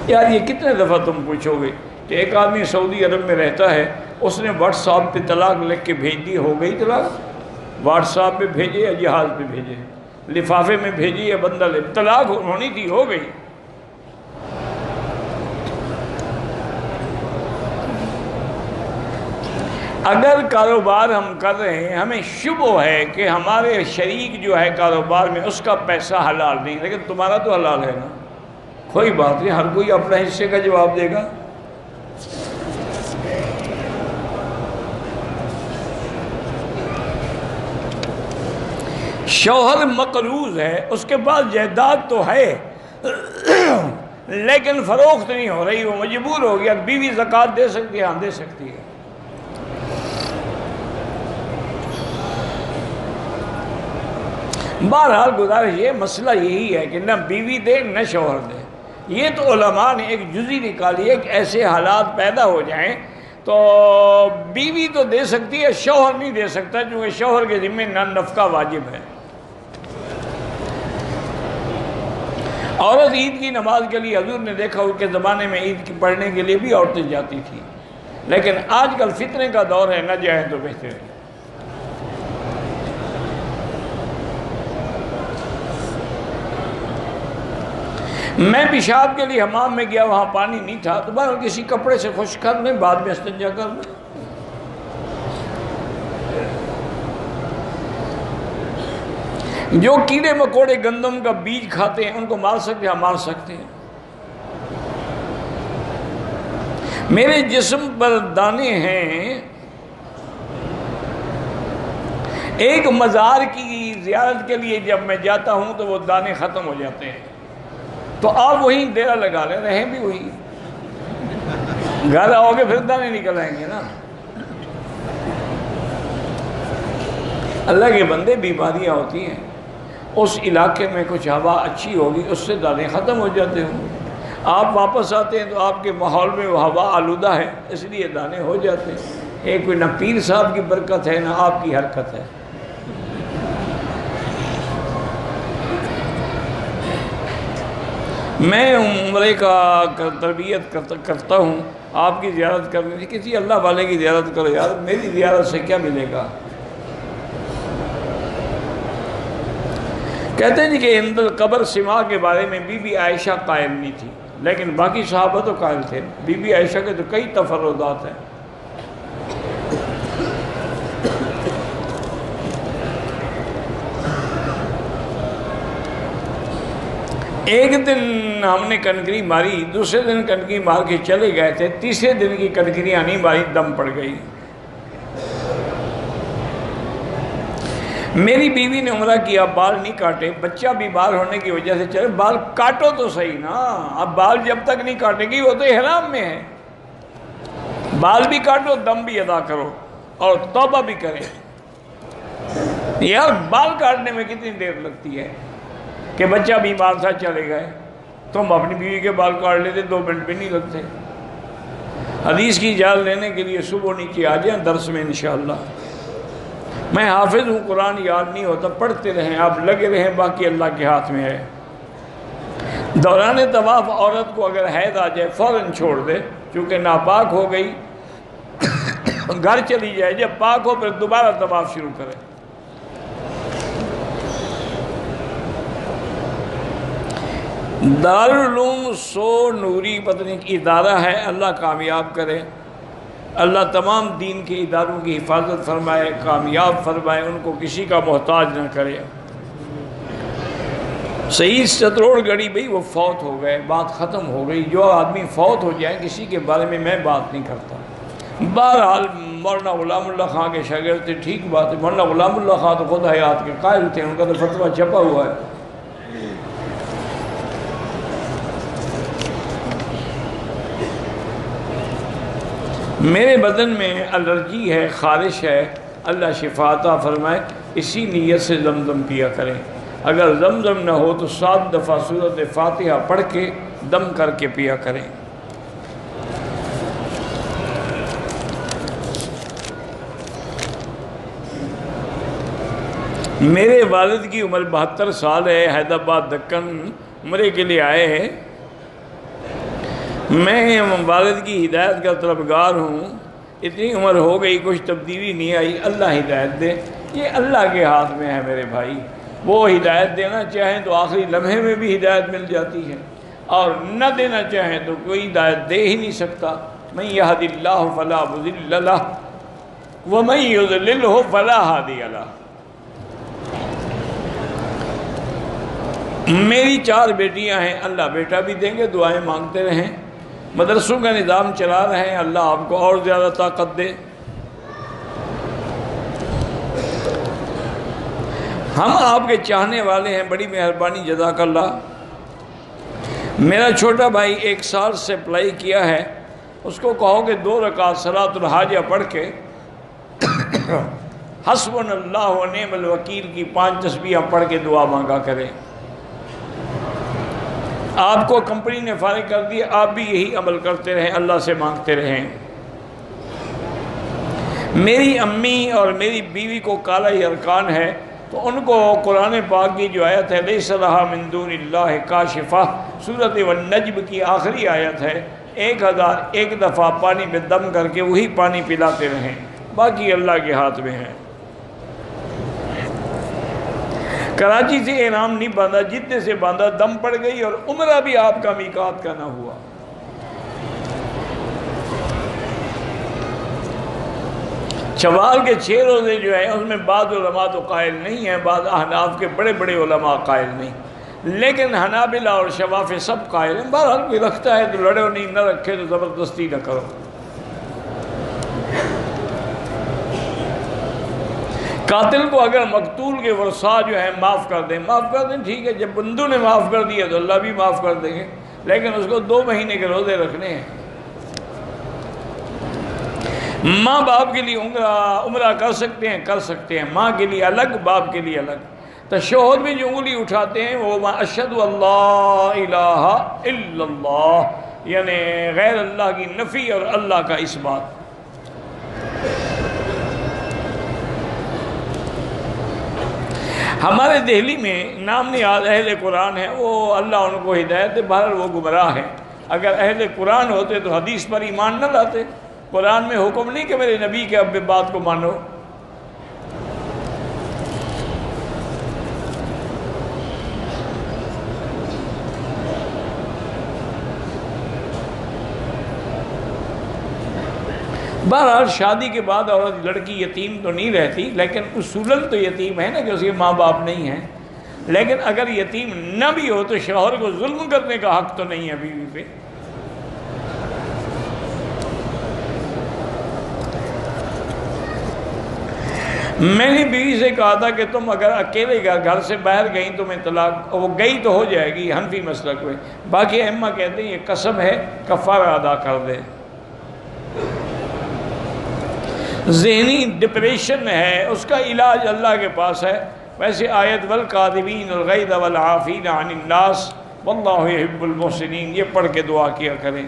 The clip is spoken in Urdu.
یار یہ کتنے دفعہ تم پوچھو گے کہ ایک آدمی سعودی عرب میں رہتا ہے، اس نے واٹس ایپ پہ طلاق لکھ کے بھیج دی، ہو گئی طلاق؟ واٹس ایپ پہ بھیجے یا جہاز پہ بھیجے، لفافے میں بھیجی یا بندہ لے، طلاق ہونی تھی، ہو گئی۔ اگر کاروبار ہم کر رہے ہیں، ہمیں شبہ ہے کہ ہمارے شریک جو ہے کاروبار میں اس کا پیسہ حلال نہیں، لیکن تمہارا تو حلال ہے نا، کوئی بات نہیں، ہر کوئی اپنا حصے کا جواب دے گا۔ شوہر مقروض ہے، اس کے پاس جائیداد تو ہے لیکن فروخت نہیں ہو رہی، وہ مجبور ہو گیا، بیوی زکوٰۃ دے سکتی ہے؟ ہاں دے سکتی ہے۔ بہرحال گزارش یہ مسئلہ یہی ہے کہ نہ بیوی دے نہ شوہر دے۔ یہ تو علماء نے ایک جزی نکالی ہے کہ ایسے حالات پیدا ہو جائیں تو بیوی تو دے سکتی ہے، شوہر نہیں دے سکتا، کیونکہ شوہر کے ذمہ نہ نفقہ واجب ہے۔ عورت عید کی نماز کے لیے، حضور نے دیکھا ان کے زمانے میں عید کی پڑھنے کے لیے بھی عورتیں جاتی تھیں، لیکن آج کل فتنے کا دور ہے، نہ جائیں تو بہتر ہے۔ میں پیشاب کے لیے حمام میں گیا، وہاں پانی نہیں تھا، تو بہرحال کسی کپڑے سے خشک کر لیں، بعد میں استنجا کر لیں۔ جو کیڑے مکوڑے گندم کا بیج کھاتے ہیں ان کو مار سکتے ہیں؟ ہاں مار سکتے ہیں۔ میرے جسم پر دانے ہیں، ایک مزار کی زیارت کے لیے جب میں جاتا ہوں تو وہ دانے ختم ہو جاتے ہیں، تو آپ وہیں ڈیرا لگا لیں، رہیں بھی وہیں، گھر آؤ گے پھر دانے نکل آئیں گے نا۔ اللہ کے بندے، بیماریاں ہوتی ہیں، اس علاقے میں کچھ ہوا اچھی ہوگی، اس سے دانے ختم ہو جاتے ہوں، آپ واپس آتے ہیں تو آپ کے ماحول میں وہ ہوا آلودہ ہے، اس لیے دانے ہو جاتے ہیں۔ ایک کوئی نہ پیر صاحب کی برکت ہے نہ آپ کی حرکت ہے۔ میں عمرے کا تربیت کرتا ہوں، آپ کی زیارت کرنے سے، کسی اللہ والے کی زیارت کرو یار، میری زیارت سے کیا ملے گا؟ کہتے ہیں جی کہ عند القبر سما کے بارے میں بی بی عائشہ قائل نہیں تھی، لیکن باقی صحابہ تو قائل تھے۔ بی بی عائشہ کے تو کئی تفردات ہیں۔ ایک دن ہم نے کنکری ماری، دوسرے دن کنکری مار کے چلے گئے تھے، تیسرے دن کی کنکریاں نہیں ماری، دم پڑ گئی۔ میری بیوی نے عمرہ کیا، بال نہیں کاٹے، بچہ بیمار ہونے کی وجہ سے، چلے بال کاٹو تو صحیح نا، اب بال جب تک نہیں کاٹے گی وہ تو احرام میں ہے، بال بھی کاٹو، دم بھی ادا کرو اور توبہ بھی کرے۔ یار بال کاٹنے میں کتنی دیر لگتی ہے کہ بچہ بیمار تھا چلے گئے، تم اپنی بیوی کے بال کاٹ لیتے، 2 منٹ بھی نہیں لگتے۔ حدیث کی اجازت لینے کے لیے صبح نیچے آ جائیں درس میں انشاءاللہ۔ میں حافظ ہوں، قرآن یاد نہیں ہوتا، پڑھتے رہیں، آپ لگے رہیں، باقی اللہ کے ہاتھ میں ہے۔ دوران طواف عورت کو اگر حیض آ جائے فوراً چھوڑ دے، چونکہ ناپاک ہو گئی، گھر چلی جائے، جب پاک ہو پھر دوبارہ طواف شروع کرے۔ دارالعلوم سو نوری پتنی کی ادارہ ہے، اللہ کامیاب کرے، اللہ تمام دین کے اداروں کی حفاظت فرمائے، کامیاب فرمائے، ان کو کسی کا محتاج نہ کرے۔ سعید ستروڑ گڑھی بھئی وہ فوت ہو گئے، بات ختم ہو گئی۔ جو آدمی فوت ہو جائے کسی کے بارے میں بات نہیں کرتا۔ بہرحال مولانا غلام اللہ خان کے شاگرد تھے، ٹھیک بات ہے، مولانا غلام اللہ خان تو خود حیات کے قائل تھے، ان کا تو فتویٰ چھپا ہوا ہے۔ میرے بدن میں الرجی ہے، خارش ہے، اللہ شفا عطا فرمائے، اسی نیت سے زمزم پیا کریں۔ اگر زمزم نہ ہو تو 7 دفعہ سورۃ فاتحہ پڑھ کے دم کر کے پیا کریں۔ میرے والد کی عمر 72 سال ہے، حیدرآباد دکن عمرے کے لیے آئے ہیں۔ میں والد کی ہدایت کا طلبگار ہوں، اتنی عمر ہو گئی کچھ تبدیلی نہیں آئی، اللہ ہدایت دے، یہ اللہ کے ہاتھ میں ہے میرے بھائی۔ وہ ہدایت دینا چاہیں تو آخری لمحے میں بھی ہدایت مل جاتی ہے، اور نہ دینا چاہیں تو کوئی ہدایت دے ہی نہیں سکتا۔ من یہد اللہ فلا مضل لہ ومن یضللہ فلا ہادی لہ۔ میری 4 بیٹیاں ہیں، اللہ بیٹا بھی دیں گے، دعائیں مانگتے رہیں۔ مدرسوں کا نظام چلا رہے ہیں، اللہ آپ کو اور زیادہ طاقت دے۔ ہم آپ کے چاہنے والے ہیں، بڑی مہربانی، جزاک اللہ۔ میرا چھوٹا بھائی 1 سال سے اپلائی کیا ہے، اس کو کہو کہ 2 رکعت صلاۃ الحاجہ پڑھ کے حسبنا اللہ و نعم الوکیل کی 5 تسبیحاں پڑھ کے دعا مانگا کریں۔ آپ کو کمپنی نے فارغ کر دیا، آپ بھی یہی عمل کرتے رہیں، اللہ سے مانگتے رہیں۔ میری امی اور میری بیوی کو کالا یرقان ہے، تو ان کو قرآن پاک کی جو آیت ہے لیس لہا من دون اللہ کاشفہ، سورۃ والنجم کی آخری آیت ہے، 1001 دفعہ پانی میں دم کر کے وہی پانی پلاتے رہیں، باقی اللہ کے ہاتھ میں ہے۔ کراچی سے احرام نہیں باندھا، جتنے سے باندھا دم پڑ گئی، اور عمرہ بھی آپ کا میقات کا نہ ہوا۔ شوال کے 6 روزے جو ہیں اس میں بعض علماء تو قائل نہیں ہیں، بعض احناف کے بڑے بڑے علماء قائل نہیں، لیکن حنابلہ اور شوافی سب قائل ہیں۔ بہرحال کوئی رکھتا ہے تو لڑو نہیں، نہ رکھے تو زبردستی نہ کرو۔ قاتل کو اگر مقتول کے ورثاء جو ہیں معاف کر دیں، ٹھیک ہے، جب بندوں نے معاف کر دیا تو اللہ بھی معاف کر دیں گے، لیکن اس کو 2 مہینے کے روزے رکھنے ہیں۔ ماں باپ کے لیے عمرہ کر سکتے ہیں، ماں کے لیے الگ، باپ کے لیے الگ۔ تشہد میں جو انگلی اٹھاتے ہیں وہ اشہد اللہ الہ الا اللہ، یعنی غیر اللہ کی نفی اور اللہ کا اثبات۔ ہمارے دہلی میں نام نیاز اہل قرآن ہیں، وہ اللہ ان کو ہدایت دے، بہرحال وہ گمراہ ہیں۔ اگر اہل قرآن ہوتے تو حدیث پر ایمان نہ لاتے۔ قرآن میں حکم نہیں کہ میرے نبی کے اب بات کو مانو۔ بہرحال شادی کے بعد عورت لڑکی یتیم تو نہیں رہتی، لیکن اصولاً تو یتیم ہے نا کہ اس کے ماں باپ نہیں ہیں۔ لیکن اگر یتیم نہ بھی ہو تو شوہر کو ظلم کرنے کا حق تو نہیں ہے بیوی پہ۔ میں نے بیوی سے کہا تھا کہ تم اگر اکیلے گھر سے باہر گئیں تو میں طلاق، وہ گئی تو ہو جائے گی حنفی مسلک میں، باقی ائمہ کہتے ہیں یہ قسم ہے، کفارہ ادا کر دے۔ ذہنی ڈپریشن ہے، اس کا علاج اللہ کے پاس ہے۔ ویسے آیت والکاظمین الغیظ والعافین عن الناس واللہ یحب المحسنین یہ پڑھ کے دعا کیا کریں۔